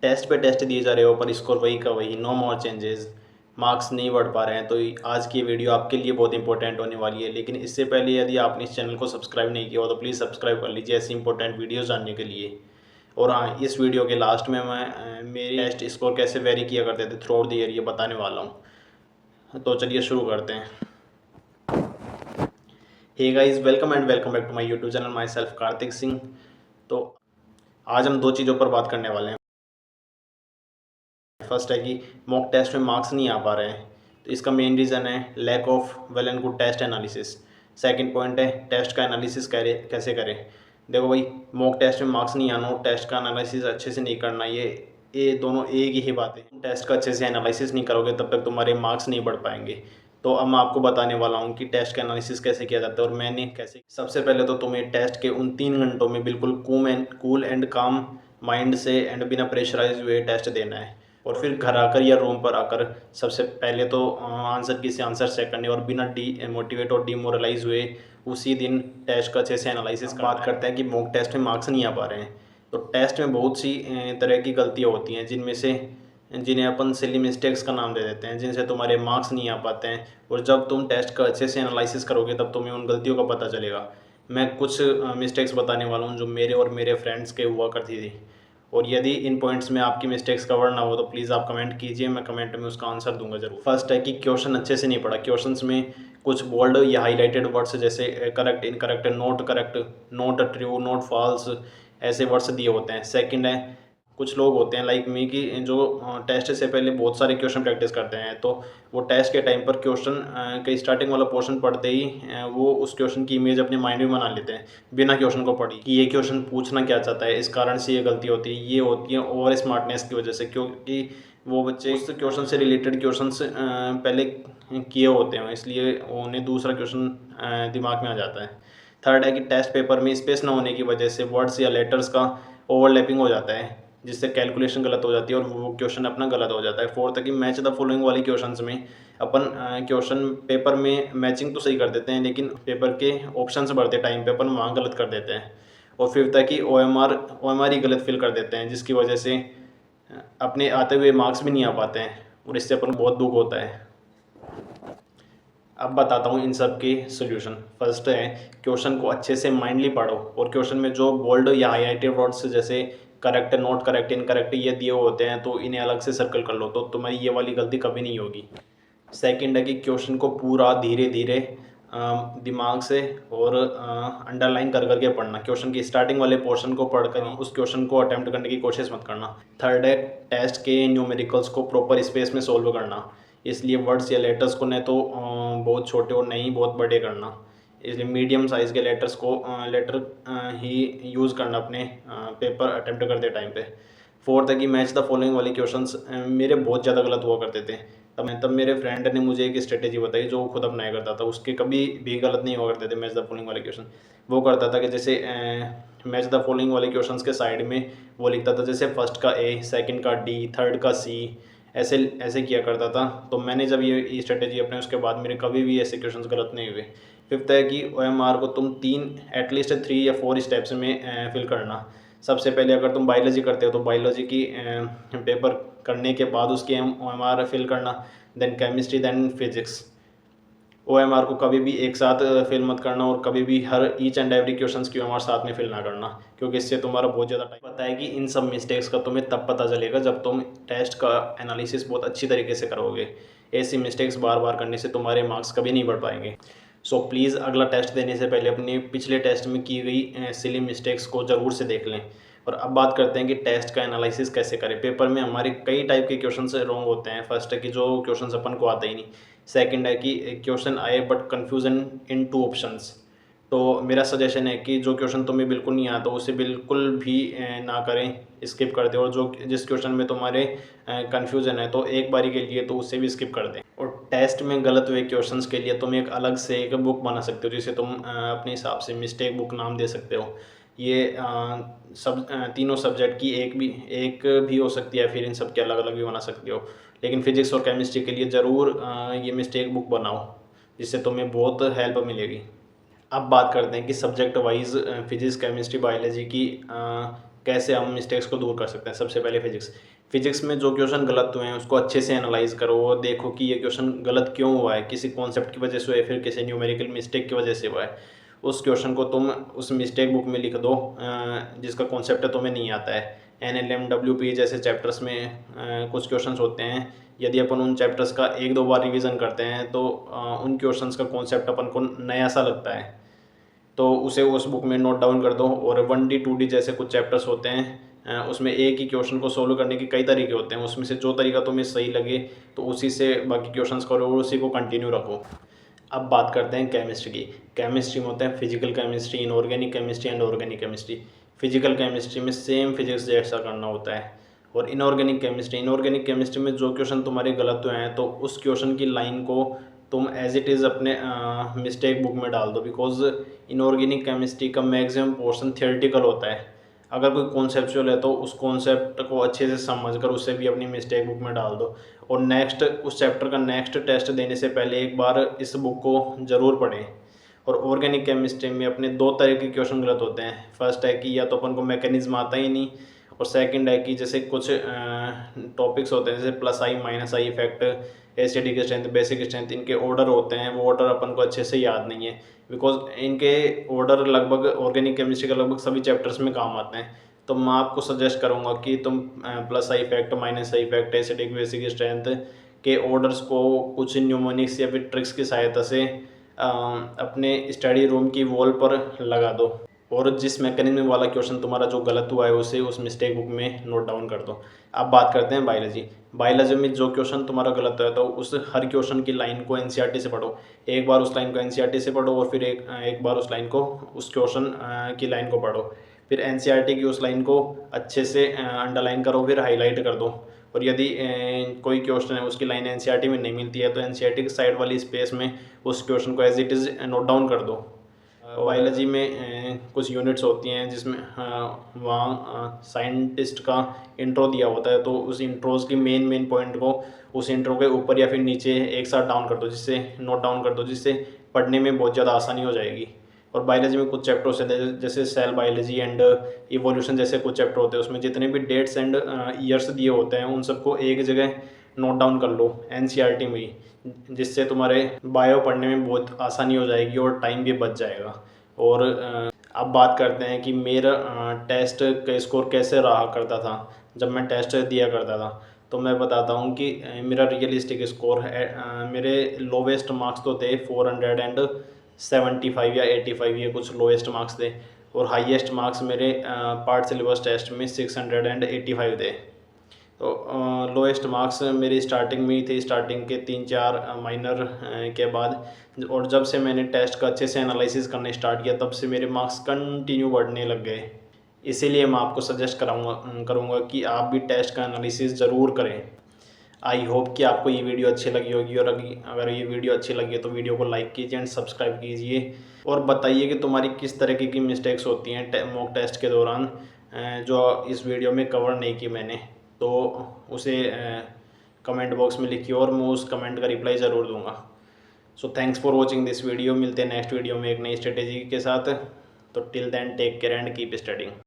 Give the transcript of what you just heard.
Test पे test दिए जा रहे हो पर स्कोर वही का वही, नो मोर चेंजेस, मार्क्स नहीं बढ़ पा रहे हैं। तो आज की वीडियो आपके लिए बहुत इंपॉर्टेंट होने वाली है। लेकिन इससे पहले यदि आपने इस चैनल को सब्सक्राइब नहीं किया हो तो प्लीज़ सब्सक्राइब कर लीजिए ऐसी इंपॉर्टेंट वीडियोज़ जानने के लिए। और हाँ, इस वीडियो के लास्ट में मैं मेरी टेस्ट स्कोर कैसे वेरी किया करते थे थ्रू आउट द ईयर ये बताने वाला हूँ। तो चलिए शुरू करते हैं। Hey guys, welcome and welcome back to my YouTube channel, myself Kartik Singh. तो आज हम दो चीज़ों पर बात करने वाले हैं। फर्स्ट है कि मॉक टेस्ट में मार्क्स नहीं आ पा रहे हैं, तो इसका मेन रीज़न है lack of well and good test analysis. Second point है टेस्ट का एनालिसिस कैसे करें। देखो भाई, मॉक टेस्ट में मार्क्स नहीं आना और टेस्ट का एनालिसिस अच्छे से नहीं करना, ये दोनों एक ही बात है। टेस्ट का अच्छे से एनालिसिस नहीं करोगे तब तक तुम्हारे मार्क्स नहीं बढ़ पाएंगे। तो अब मैं आपको बताने वाला हूँ कि टेस्ट का एनालिसिस कैसे किया जाता है और मैंने कैसे। सबसे पहले तो तुम्हें टेस्ट के उन 3 घंटों में बिल्कुल कूल एंड काम माइंड से एंड बिना प्रेशराइज हुए टेस्ट देना है। और फिर घर आकर या रूम पर आकर सबसे पहले तो आंसर की से आंसर चेक करने और बिना मोटिवेट और डीमोरलाइज हुए उसी दिन टेस्ट का अच्छे से एनालिसिस बात करते हैं कि मॉक टेस्ट में मार्क्स नहीं आ पा रहे हैं। तो टेस्ट में बहुत सी तरह की गलतियाँ होती हैं जिन्हें अपन सिली मिस्टेक्स का नाम दे देते हैं, जिनसे तुम्हारे मार्क्स नहीं आ पाते हैं। और जब तुम टेस्ट का अच्छे से एनालिसिस करोगे तब तुम्हें उन गलतियों का पता चलेगा। मैं कुछ मिस्टेक्स बताने वाला हूँ जो मेरे और मेरे फ्रेंड्स के हुआ करती थी। और यदि इन पॉइंट्स में आपकी मिस्टेक्स कवर ना हो तो प्लीज़ आप कमेंट कीजिए, मैं कमेंट में उसका आंसर दूंगा जरूर। फर्स्ट है कि क्वेश्चन अच्छे से नहीं पढ़ा। क्वेश्चंस में कुछ बोल्ड या हाईलाइटेड वर्ड्स जैसे correct, incorrect, not correct, not true, not false, ऐसे वर्ड्स दिए होते हैं। सेकंड है, कुछ लोग होते हैं लाइक मी कि जो टेस्ट से पहले बहुत सारे क्वेश्चन प्रैक्टिस करते हैं, तो वो टेस्ट के टाइम पर क्वेश्चन के स्टार्टिंग वाला पोर्शन पढ़ते ही वो उस क्वेश्चन की इमेज अपने माइंड में बना लेते हैं बिना क्वेश्चन को पढ़ी कि ये क्वेश्चन पूछना क्या चाहता है। इस कारण से ये गलती होती है, ये होती है ओवर स्मार्टनेस की वजह से, क्योंकि वो बच्चे उस क्वेश्चन से रिलेटेड क्वेश्चन पहले किए होते हैं, इसलिए उन्हें दूसरा क्वेश्चन दिमाग में आ जाता है। थर्ड है कि टेस्ट पेपर में स्पेस ना होने की वजह से वर्ड्स या लेटर्स का ओवरलैपिंग हो जाता है, जिससे कैलकुलेशन गलत हो जाती है और वो क्वेश्चन अपना गलत हो जाता है। फोर्थ है कि मैच द फॉलोइंग वाली क्वेश्चंस में अपन क्वेश्चन पेपर में मैचिंग तो सही कर देते हैं, लेकिन पेपर के ऑप्शंस भरते टाइम पे अपन वहाँ गलत कर देते हैं। और फिफ्थ है कि ओ एम आर ही गलत फिल कर देते हैं, जिसकी वजह से अपने आते हुए मार्क्स भी नहीं आ पाते हैं और इससे अपन को बहुत दुख होता है। अब बताता हूँ इन सब के सोल्यूशन। फर्स्ट है क्वेश्चन को अच्छे से माइंडली पढ़ो और क्वेश्चन में जो बोल्ड या हाईलाइटेड वर्ड्स जैसे करेक्ट, नॉट करेक्ट, इनकरेक्ट ये दिए होते हैं तो इन्हें अलग से सर्कल कर लो, तो तुम्हारी ये वाली गलती कभी नहीं होगी। सेकंड है कि क्वेश्चन को पूरा धीरे धीरे दिमाग से और अंडरलाइन कर करके पढ़ना। क्वेश्चन की स्टार्टिंग वाले पोर्शन को पढ़कर ही उस क्वेश्चन को अटेम्प्ट करने की कोशिश मत करना। थर्ड है टेस्ट के न्यूमेरिकल्स को प्रॉपर स्पेस में सोल्व करना, इसलिए वर्ड्स या लेटर्स को न तो बहुत छोटे और नहीं बहुत बड़े करना, इसलिए मीडियम साइज़ के लेटर ही यूज़ करना अपने पेपर अटेम्प्ट करते टाइम पे। फोर्थ है कि मैच द फॉलोइंग वाले क्वेश्चंस मेरे बहुत ज़्यादा गलत हुआ करते थे। तब मेरे फ्रेंड ने मुझे एक स्ट्रेटेजी बताई जो वो खुद अपनाया करता था, उसके कभी भी गलत नहीं हुआ करते थे मैच द फॉलोइंग वाले क्वेश्चन। वो करता था कि जैसे मैच द फॉलोइंग वाले क्वेश्चंस के साइड में वो लिखता था जैसे फर्स्ट का ए, सेकंड का डी, थर्ड का सी, ऐसे ऐसे किया करता था। तो मैंने जब ये स्ट्रेटेजी अपने उसके बाद मेरे कभी भी ऐसे क्वेश्चंस गलत नहीं हुए। फिफ्थ है कि OMR को तुम एटलीस्ट 3 या 4 स्टेप्स में फिल करना। सबसे पहले अगर तुम बायोलॉजी करते हो तो बायोलॉजी की पेपर करने के बाद उसकी OMR फिल करना, then chemistry, then physics. OMR को कभी भी एक साथ फिल मत करना और कभी भी हर ईच एंड एवरी क्वेश्चन की OMR साथ में फिल ना करना, क्योंकि इससे तुम्हारा बहुत ज़्यादा टाइम। पता है कि इन सब मिस्टेक्स का तुम्हें तब पता चलेगा जब तुम टेस्ट का एनालिसिस बहुत अच्छी तरीके से करोगे। ऐसी मिस्टेक्स बार बार करने से तुम्हारे मार्क्स कभी नहीं बढ़ पाएंगे। सो प्लीज़ अगला टेस्ट देने से पहले अपने पिछले टेस्ट में की गई सिली मिस्टेक्स को ज़रूर से देख लें। और अब बात करते हैं कि टेस्ट का एनालिसिस कैसे करें। पेपर में हमारे कई टाइप के क्वेश्चन रॉन्ग होते हैं। फर्स्ट है कि जो क्वेश्चन अपन को आते ही नहीं। सेकंड है कि क्वेश्चन आए बट कन्फ्यूजन इन 2 ऑप्शंस। तो मेरा सजेशन है कि जो क्वेश्चन तुम्हें बिल्कुल नहीं आता उसे बिल्कुल भी ना करें, स्किप कर दें। और जिस क्वेश्चन में तुम्हारे कन्फ्यूजन है तो एक बारी के लिए तो उसे भी स्किप कर दें। और टेस्ट में गलत हुए क्वेश्चंस के लिए तुम एक अलग से एक बुक बना सकते हो, जिसे तुम अपने हिसाब से मिस्टेक बुक नाम दे सकते हो। ये तीनों सब्जेक्ट की एक भी हो सकती है, फिर इन सब के अलग अलग भी बना सकते हो। लेकिन फिजिक्स और केमिस्ट्री के लिए ज़रूर ये मिस्टेक बुक बनाओ, जिससे तुम्हें बहुत हेल्प मिलेगी। अब बात करते हैं कि subject wise physics, chemistry, biology की कैसे हम मिस्टेक्स को दूर कर सकते हैं। सबसे पहले फिजिक्स में जो क्वेश्चन गलत हुए हैं उसको अच्छे से एनालाइज करो और देखो कि ये क्वेश्चन गलत क्यों हुआ है, किसी कॉन्सेप्ट की वजह से हुआ है, फिर किसी न्यूमेरिकल मिस्टेक की वजह से हुआ है। उस क्वेश्चन को तुम उस मिस्टेक बुक में लिख दो जिसका कॉन्सेप्ट तुम्हें नहीं आता है। NLM WP जैसे चैप्टर्स में कुछ क्वेश्चंस होते हैं, यदि अपन उन चैप्टर्स का 1-2 बार रिवीजन करते हैं तो उन क्वेश्चंस का कॉन्सेप्ट अपन को नया सा लगता है, तो उसे उस बुक में नोट डाउन कर दो। और 1D 2D जैसे कुछ चैप्टर्स होते हैं, उसमें एक ही क्वेश्चन को सोल्व करने के कई तरीके होते हैं, उसमें से जो तरीका तुम्हें सही लगे तो उसी से बाकी क्वेश्चंस करो और उसी को कंटिन्यू रखो। अब बात करते हैं केमिस्ट्री की। केमिस्ट्री में होते हैं physical chemistry, inorganic chemistry and organic chemistry. Physical chemistry में सेम फिजिक्स जैसा करना होता है। और इनऑर्गेनिक केमिस्ट्री में जो क्वेश्चन तुम्हारे गलत हुए हैं तो उस क्वेश्चन की लाइन को तुम एज इट इज़ अपने मिस्टेक बुक में डाल दो, बिकॉज इनऑर्गेनिक केमिस्ट्री का मैक्सिमम पोर्शन थियोरेटिकल होता है। अगर कोई कॉन्सेप्चुअल है तो उस कॉन्सेप्ट को अच्छे से समझकर उसे भी अपनी मिस्टेक बुक में डाल दो। और नेक्स्ट उस चैप्टर का नेक्स्ट टेस्ट देने से पहले एक बार इस बुक को ज़रूर पढ़ें। और ऑर्गेनिक केमिस्ट्री में अपने 2 तरह के क्वेश्चन गलत होते हैं। फर्स्ट है कि या तो अपन को मैकेनिज्म आता ही नहीं, और सेकंड है कि जैसे कुछ टॉपिक्स होते हैं जैसे plus I minus I effect, acidic strength, basic strength, इनके ऑर्डर होते हैं, वो ऑर्डर अपन को अच्छे से याद नहीं है, बिकॉज इनके ऑर्डर लगभग ऑर्गेनिक केमिस्ट्री का लगभग सभी चैप्टर्स में काम आते हैं। तो मैं आपको सजेस्ट करूँगा कि तुम plus I effect, minus I effect, acidic, basic strength के ऑर्डर्स को कुछ न्यूमोनिक्स या फिर ट्रिक्स की सहायता से अपने स्टडी रूम की वॉल पर लगा दो। और जिस मैकेनिज्म वाला क्वेश्चन तुम्हारा जो गलत हुआ है उसे उस मिस्टेक बुक में नोट डाउन कर दो। अब बात करते हैं बायोलॉजी में जो क्वेश्चन तुम्हारा गलत हुआ है तो उस हर क्वेश्चन की लाइन को NCERT से पढ़ो। एक बार उस लाइन को NCERT से पढ़ो और फिर एक बार उस लाइन को, उस क्वेश्चन की लाइन को पढ़ो। फिर NCERT की उस लाइन को अच्छे से अंडरलाइन करो, फिर हाईलाइट कर दो। और यदि कोई क्वेश्चन है उसकी लाइन NCERT में नहीं मिलती है तो NCERT की साइड वाली स्पेस में उस क्वेश्चन को as it is note down कर दो। बायोलॉजी में कुछ यूनिट्स होती हैं जिसमें वहाँ साइंटिस्ट का इंट्रो दिया होता है, तो उस इंट्रोज की मेन पॉइंट को उस इंट्रो के ऊपर या फिर नीचे एक साथ डाउन कर दो, जिससे नोट डाउन कर दो, जिससे पढ़ने में बहुत ज़्यादा आसानी हो जाएगी। और बायोलॉजी में कुछ चैप्टर्स होते हैं जैसे सेल बायोलॉजी एंड इवोल्यूशन जैसे कुछ चैप्टर होते हैं, उसमें जितने भी डेट्स एंड ईयर्स दिए होते हैं उन सबको एक जगह नोट डाउन कर लो NCERT में ही, जिससे तुम्हारे बायो पढ़ने में बहुत आसानी हो जाएगी और टाइम भी बच जाएगा। और अब बात करते हैं कि मेरा टेस्ट का स्कोर कैसे रहा करता था जब मैं टेस्ट दिया करता था। तो मैं बताता हूँ कि मेरा रियलिस्टिक स्कोर है, मेरे लोवेस्ट मार्क्स तो थे 475 या 85, ये कुछ लोवेस्ट मार्क्स थे। और हाईएस्ट मार्क्स मेरे पार्ट सिलेबस टेस्ट में 685 थे। तो लोएस्ट मार्क्स मेरी स्टार्टिंग में ही थे, स्टार्टिंग के 3-4 माइनर के बाद। और जब से मैंने टेस्ट का अच्छे से एनालिसिस करने स्टार्ट किया तब से मेरे मार्क्स कंटिन्यू बढ़ने लग गए। इसीलिए मैं आपको सजेस्ट करूँगा कि आप भी टेस्ट का एनालिसिस ज़रूर करें। आई होप कि आपको ये वीडियो अच्छी लगी होगी, और अगर ये वीडियो अच्छी लगी है तो वीडियो को लाइक कीजिए एंड सब्सक्राइब कीजिए। और बताइए कि तुम्हारी किस तरीके की मिस्टेक्स होती हैं मॉक टेस्ट के दौरान जो इस वीडियो में कवर नहीं की मैंने, तो उसे कमेंट बॉक्स में लिखिए और मैं उस कमेंट का रिप्लाई ज़रूर दूंगा। So thanks for watching this video. मिलते हैं नेक्स्ट वीडियो में एक नई स्ट्रेटेजी के साथ। तो till then take care and keep studying.